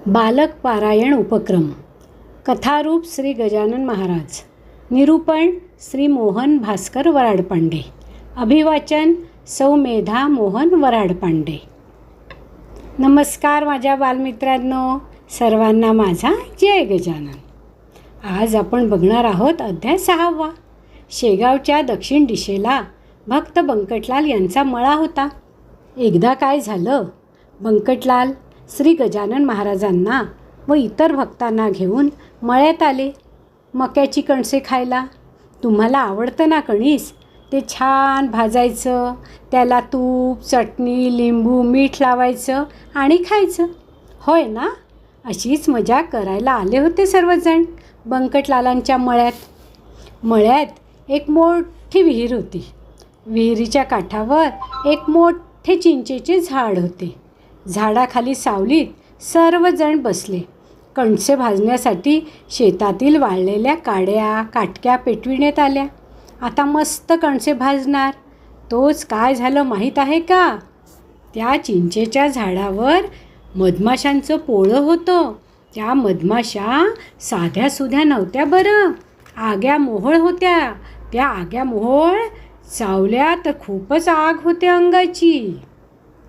बालक पारायण उपक्रम. कथारूप श्री गजानन महाराज. निरूपण श्री मोहन भास्कर वराडपांडे. अभिवाचन सौ मेधा मोहन वराडपांडे. नमस्कार माझ्या बालमित्रांनो, सर्वांना माझा जय गजानन. आज आपण बघणार आहोत अध्याय 6. शेगावच्या दक्षिण दिशेला भक्त बंकटलाल यांचा मळा होता. एकदा काय झालं, बंकटलाल श्री गजानन महाराजांना व इतर भक्तांना घेऊन मळ्यात आले मक्याची कणसे खायला. तुम्हाला आवडतं ना कणीस? ते छान भाजायचं, त्याला तूप, चटणी, लिंबू, मीठ लावायचं आणि खायचं, होय ना? अशीच मजा करायला आले होते सर्वजण बंकटलालांच्या मळ्यात एक मोठी विहीर होती. विहिरीच्या काठावर एक मोठे चिंचेचे झाड होते. झाडाखाली सावलीत सर्वजण बसले. कणसे भाजण्यासाठी शेतातील वाळलेल्या काड्या काटक्या पेटविण्यात आल्या. आता मस्त कणसे भाजणार. तोच काय झालं माहीत आहे का? त्या चिंचेच्या झाडावर मधमाशांचं पोळं होतं. त्या मधमाशा साध्यासुध्या नव्हत्या बरं, आग्या मोहोळ होत्या. त्या आग्या मोहोळ चावल्या तर खूपच आग होते अंगाची.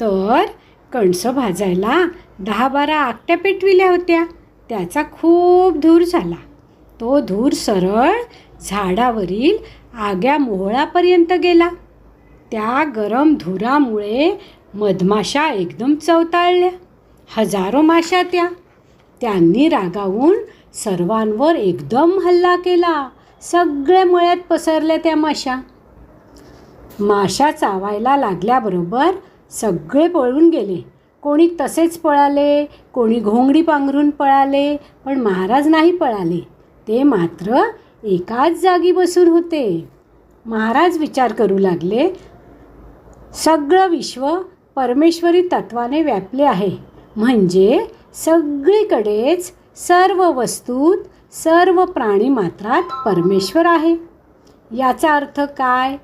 तर कणसं भाजायला 10-12 आकट्या पेटविल्या होत्या. त्याचा खूप धूर झाला. तो धूर सरळ झाडावरील आग्या मोहोळापर्यंत गेला. त्या गरम धुरामुळे मधमाशा एकदम चवताळल्या. हजारो माशा त्यांनी रागावून सर्वांवर एकदम हल्ला केला. सगळ्या मळ्यात पसरल्या त्या माशा चावायला लागल्याबरोबर सगळे पळून गेले. कोणी तसेच पळाले, कोणी घोंगडी पांघरून पळाले, पण महाराज नाही पळाले. ते मात्र एकाच जागी बसून होते. महाराज विचार करू लागले, सगळं विश्व परमेश्वरी तत्वाने व्यापले आहे. म्हणजे सगळीकडेच सर्व वस्तूत सर्व प्राणी मात्रात परमेश्वर आहे. याचा अर्थ काय?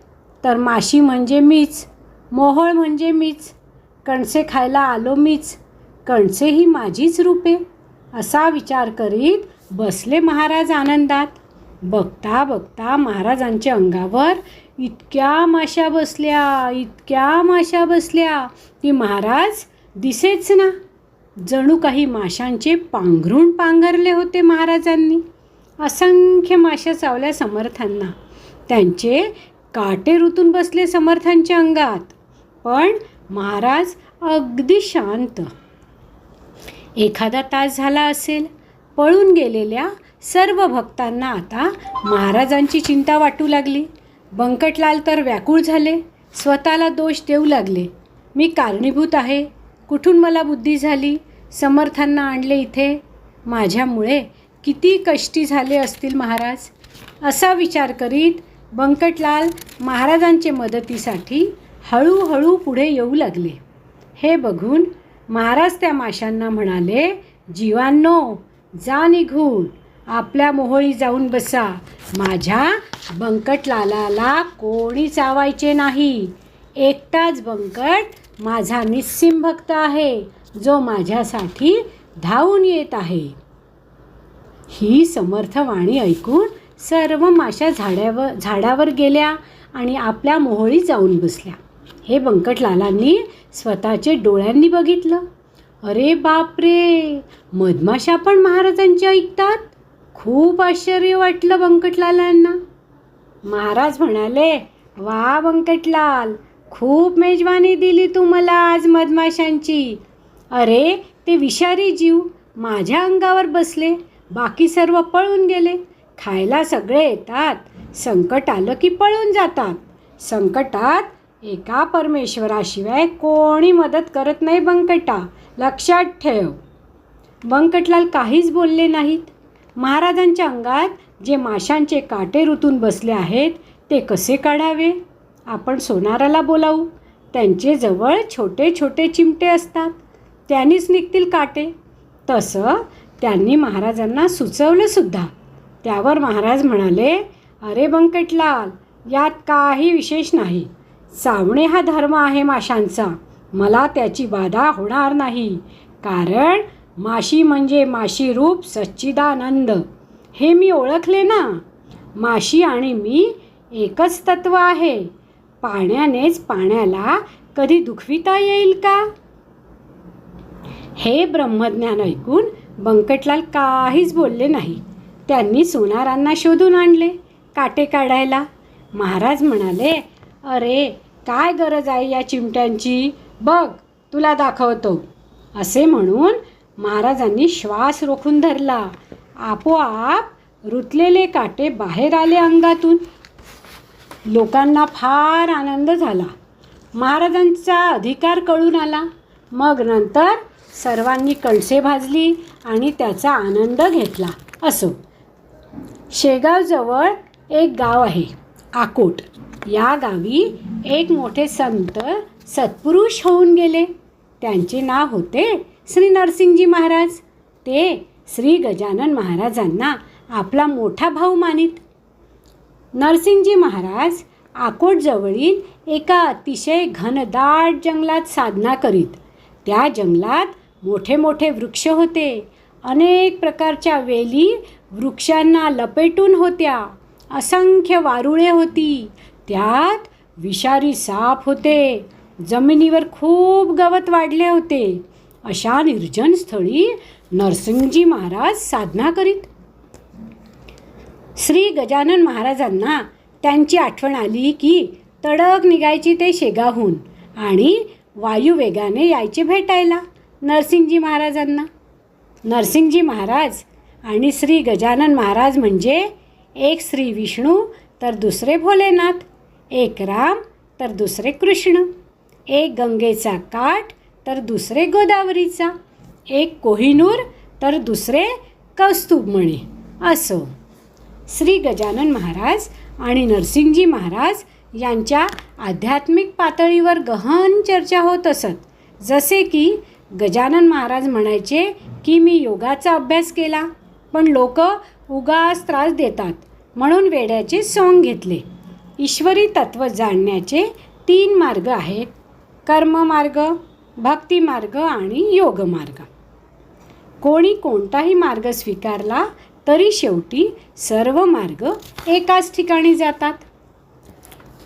तर माशी म्हणजे मीच, मोहोळ म्हणजे मीच, कणसे खायला आलो मीच, कणसे ही माझीच रूपे, असा विचार करीत बसले महाराज आनंदात. बघता बघता महाराजांच्या अंगावर इतक्या माशा बसल्या की महाराज दिसेच ना. जणू काही माशांचे पांघरून पांघरले होते महाराजांनी. असंख्य माशा चावल्या समर्थांना. त्यांचे काटे रुतून बसले समर्थांच्या अंगात. पण महाराज अगदी शांत. एखादा तास झाला असेल. पळून गेलेल्या सर्व भक्तांना आता महाराजांची चिंता वाटू लागली. बंकटलाल तर व्याकुळ झाले. स्वतःला दोष देऊ लागले. मी कारणीभूत आहे. कुठून मला बुद्धी झाली? समर्थांना आणले इथे. माझ्यामुळे किती कष्टी झाले असतील महाराज, असा विचार करीत बंकटलाल महाराजांच्या मदतीसाठी हळूहळू पुढे येऊ लागले. हे बघून महाराज त्या माशांना म्हणाले, जीवांनो, जा निघून आपल्या मोहोळी जाऊन बसा. माझ्या बंकटलालाला कोणी चावायचे नाही. एकटाच बंकट माझा निस्सीम भक्त आहे, जो माझ्यासाठी धावून येत आहे. ही समर्थवाणी ऐकून सर्व माशा झाडावर गेल्या आणि आपल्या मोहोळी जाऊन बसल्या. हे बंकटलालांनी स्वतःचे डोळ्यांनी बघितलं. अरे बापरे, मधमाशा पण महाराजांचे ऐकतात. खूप आश्चर्य वाटलं बंकटलालांना. महाराज म्हणाले, वा बंकटलाल, खूप मेजवानी दिली तू मला आज मधमाशांची. अरे ते विषारी जीव माझ्या अंगावर बसले, बाकी सर्व पळून गेले. खायला सगळे येतात, संकट आलं की पळून जातात. संकटात एका परमेश्वराशिवाय कोणी मदत करत नाही बंकटा, लक्षात ठेव. बंकटलाल काहीच बोलले नाहीत. महाराजांच्या अंगात जे माशांचे काटे रुतून बसले आहेत ते कसे काढावे? आपण सोनाराला बोलावू. त्यांचे जवळ छोटे छोटे चिमटे असतात, त्यांनीच निघतील काटे. तसं त्यांनी महाराजांना सुचवलं सुद्धा. त्यावर महाराज म्हणाले, अरे बंकटलाल, यात काही विशेष नाही. चावणे हा धर्म आहे माशांचा. मला त्याची बाधा होणार नाही, कारण माशी म्हणजे माशी रूप सच्चिदानंद हे मी ओळखले ना. माशी आणि मी एकच तत्व आहे. पाण्यानेच पाण्याला कधी दुखविता येईल का? हे ब्रह्मज्ञान ऐकून बंकटलाल काहीच बोलले नाही. त्यांनी सोनारांना शोधून आणले काटे काढायला. महाराज म्हणाले, अरे काय गरज आहे या चिमट्यांची, बघ तुला दाखवतो. असे म्हणून महाराजांनी श्वास रोखून धरला. आपोआप रुतलेले काटे बाहेर आले अंगातून. लोकांना फार आनंद झाला. महाराजांचा अधिकार कळून आला. मग नंतर सर्वांनी कळसे भाजली आणि त्याचा आनंद घेतला. असो, शेगावजवळ एक गाव आहे आकोट. या गावी एक मोठे संत सत्पुरुष होऊन गेले. त्यांचे नाव होते श्री नरसिंगजी महाराज. ते श्री गजानन महाराजांना आपला मोठा भाऊ मानित. नरसिंगजी महाराज आकोटजवळील एका अतिशय घनदाट जंगलात साधना करीत. त्या जंगलात मोठे मोठे वृक्ष होते. अनेक प्रकारच्या वेली वृक्षांना लपेटून होत्या. असंख्य वारुळे होती. त्यात विषारी साप होते. जमिनीवर खूप गवत वाढले होते. अशा निर्जन स्थळी नरसिंगजी महाराज साधना करीत. श्री गजानन महाराजांना त्यांची आठवण आली की तडक निघायची ते शेगावहून आणि वायुवेगाने यायचे भेटायला नरसिंगजी महाराजांना. नरसिंगजी महाराज आणि श्री गजानन महाराज म्हणजे एक श्री विष्णू तर दुसरे भोलेनाथ, एक राम तर दुसरे कृष्ण, एक गंगेचा काठ तर दुसरे गोदावरीचा, एक कोहिनूर तर दुसरे कौस्तुभमणी. असो, श्री गजानन महाराज आणि नरसिंगजी महाराज यांच्या आध्यात्मिक पातळीवर गहन चर्चा होत असत. जसे की गजानन महाराज म्हणायचे की मी योगाचा अभ्यास केला, पण लोक उगाच त्रास देतात म्हणून वेड्याचे सोंग घेतले. ईश्वरी तत्त्व जाणण्याचे 3 मार्ग आहेत: कर्ममार्ग, भक्तिमार्ग आणि योगमार्ग. कोणी कोणताही मार्ग स्वीकारला तरी शेवटी सर्व मार्ग एकाच ठिकाणी जातात.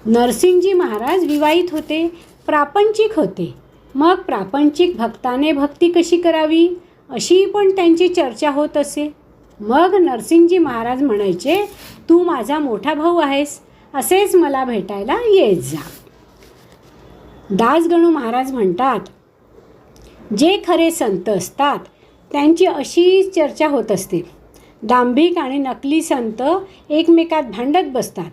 नरसिंगजी महाराज विवाहित होते, प्रापंचिक होते. मग प्रापंचिक भक्ताने भक्ती कशी करावी अशी पण त्यांची चर्चा होत असे. मग नरसिंगजी महाराज म्हणायचे, तू माझा मोठा भाऊ आहेस, असेच मला भेटायला येत जा. दासगणू महाराज म्हणतात, जे खरे संत असतात त्यांची अशीच चर्चा होत असते. दांभिक आणि नकली संत एकमेकात भांडत बसतात.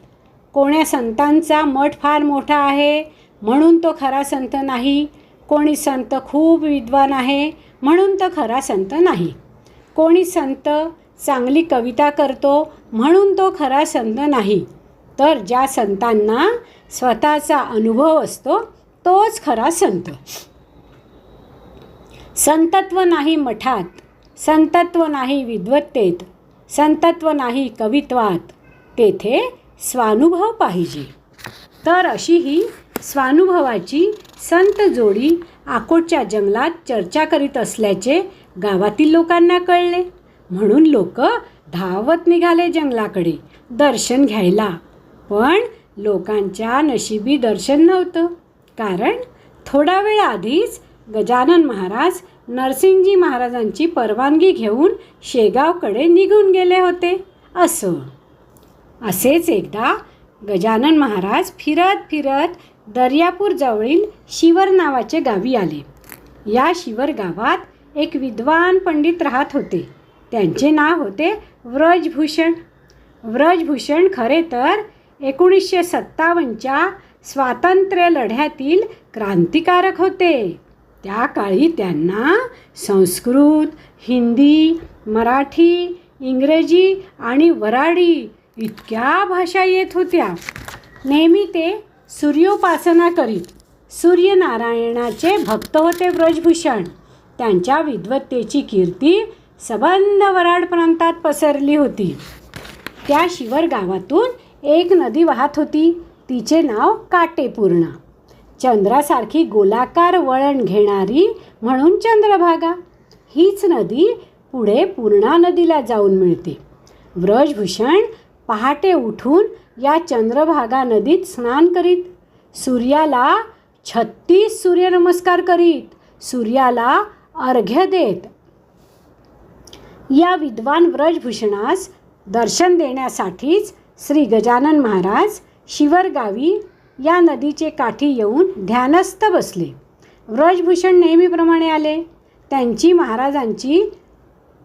कोण्या संतांचा मठ फार मोठा आहे म्हणून तो खरा संत नाही, कोणी संत खूप विद्वान आहे म्हणून तो खरा संत नाही, कोणी संत चांगली कविता करतो म्हणून तो खरा संत नाही, तर ज्या संतांना स्वतःचा अनुभव असतो तोच खरा संत. संतत्व नाही मठात, संतत्व नाही विद्वत्तेत, संतत्व नाही कवित्वात, तेथे स्वानुभव पाहिजे. तर अशी ही स्वानुभवाची संत जोडी आकोटच्या जंगलात चर्चा करीत असल्याचे गावातील लोकांना कळले. म्हणून लोक धावत निघाले जंगलाकडे दर्शन घ्यायला. पण लोकांच्या नशिबी दर्शन नव्हतं, कारण थोडा वेळ आधीच गजानन महाराज नरसिंगजी महाराजांची परवानगी घेऊन शेगावकडे निघून गेले होते. असेच एकदा गजानन महाराज फिरत फिरत दर्यापूर जवळील शिवर नावाचे गावी आले. या शिवर गावात एक विद्वान पंडित राहत होते. त्यांचे नाव होते व्रजभूषण. व्रजभूषण खरे तर 1957च्या स्वातंत्र्य लढ्यातील क्रांतिकारक होते. त्या काळी त्यांना संस्कृत, हिंदी, मराठी, इंग्रजी आणि वराडी इतक्या भाषा येत होत्या. नेहमी ते सूर्योपासना करीत. सूर्यनारायणाचे भक्त होते व्रजभूषण. त्यांच्या विद्वत्तेची कीर्ती सबंध वराड प्रांतात पसरली होती. त्या शिवर गावातून एक नदी वाहत होती. तिचे नाव काटेपूर्णा. चंद्रासारखी गोलाकार वळण घेणारी म्हणून चंद्रभागा. हीच नदी पुढे पूर्णा नदीला जाऊन मिळते. व्रजभूषण पहाटे उठून या चंद्रभागा नदीत स्नान करीत, सूर्याला 36 सूर्यनमस्कार करीत, सूर्याला अर्घ्य देत. या विद्वान व्रजभूषणास दर्शन देण्यासाठीच श्री गजानन महाराज शिवरगावी या नदीचे काठी येऊन ध्यानस्थ बसले. व्रजभूषण नेहमीप्रमाणे आले. त्यांची महाराजांची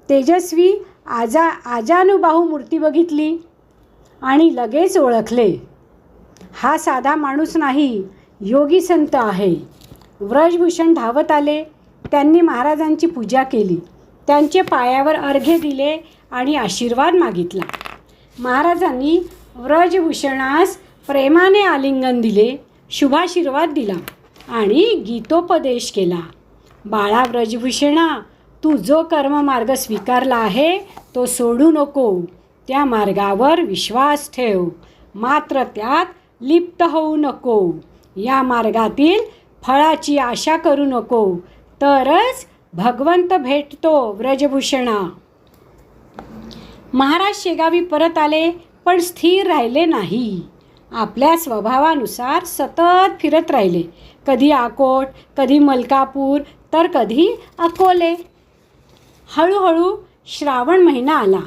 तेजस्वी आजानुबाहू मूर्ती बघितली आणि लगेच ओळखले, हा साधा माणूस नाही, योगी संत आहे. व्रजभूषण धावत आले. त्यांनी महाराजांची पूजा केली, त्यांचे पायावर अर्घ्य दिले आणि आशीर्वाद मागितला. महाराजांनी व्रजभूषणास प्रेमाने आलिंगन दिले, शुभाशीर्वाद दिला आणि गीतोपदेश केला. बाळा व्रजभूषणा, तू जो कर्ममार्ग स्वीकारला आहे तो सोडू नको. त्या मार्गावर विश्वास ठेव, मात्र त्यात लिप्त होऊ नको. या मार्गातील फळाची आशा करू नको, तरच भगवंत भेटतो. व्रजभूषणा. महाराज शेगावी परत आले, पण स्थिर राहिले नाही. आपल्या स्वभावानुसार सतत फिरत राहिले. कधी अकोट, कधी मलकापूर, तर कधी अकोले. हळूहळू श्रावण महिना आला.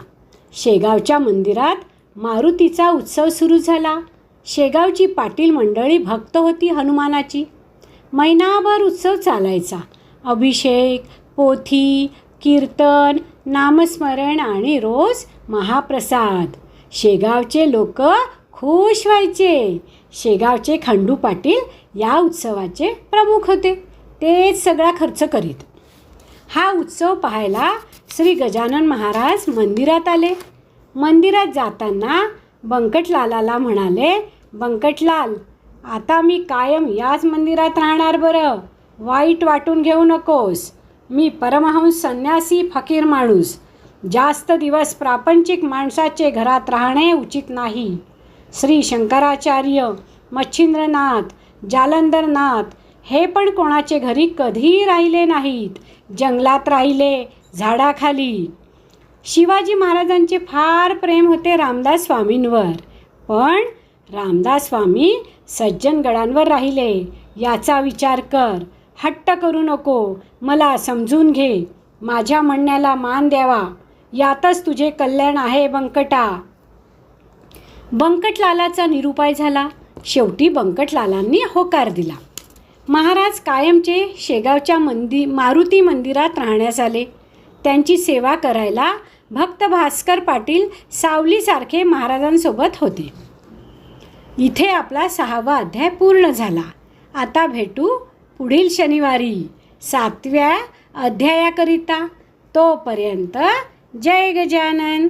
शेगावच्या मंदिरात मारुतीचा उत्सव सुरू झाला. शेगावची पाटील मंडळी भक्त होती हनुमानाची. महिनाभर उत्सव चालायचा. अभिषेक, पोथी, कीर्तन, नामस्मरण आणि रोज महाप्रसाद. शेगावचे लोक खुश व्हायचे. शेगावचे खंडू पाटील या उत्सवाचे प्रमुख होते. तेच सगळा खर्च करीत. हा उत्सव पाहायला श्री गजानन महाराज मंदिरात आले. मंदिरात जाताना बंकटलालाला म्हणाले, बंकटलाल, आता मी कायम याच मंदिरात राहणार बरं. वाईट वाटून घेऊ नकोस. मी परमहंस संन्यासी फकीर माणूस. जास्त दिवस प्रापंचिक माणसाचे घरात राहणे उचित नाही. श्री शंकराचार्य, मच्छिंद्रनाथ, जालंधरनाथ हे पण कोणाचे घरी कधीही राहिले नाहीत. जंगलात राहिले, झाडाखाली. शिवाजी महाराजांचे फार प्रेम होते रामदास स्वामींवर, पण रामदास स्वामी सज्जनगडांवर राहिले. याचा विचार कर. हट्ट करू नको. मला समजून घे. माझ्या म्हणण्याला मान द्यावा. यातच तुझे कल्याण आहे बंकटा. बंकटलालाचा निरुपाय झाला. शेवटी बंकटलालांनी होकार दिला. महाराज कायमचे शेगावच्या मारुती मंदिरात राहण्यास आले. त्यांची सेवा करायला भक्त भास्कर पाटील सावलीसारखे महाराजांसोबत होते. इथे आपला 6वा अध्याय पूर्ण झाला. आता भेटू पुढील शनिवारी 7व्या अध्यायाकरिता. तोपर्यंत जय गजानन.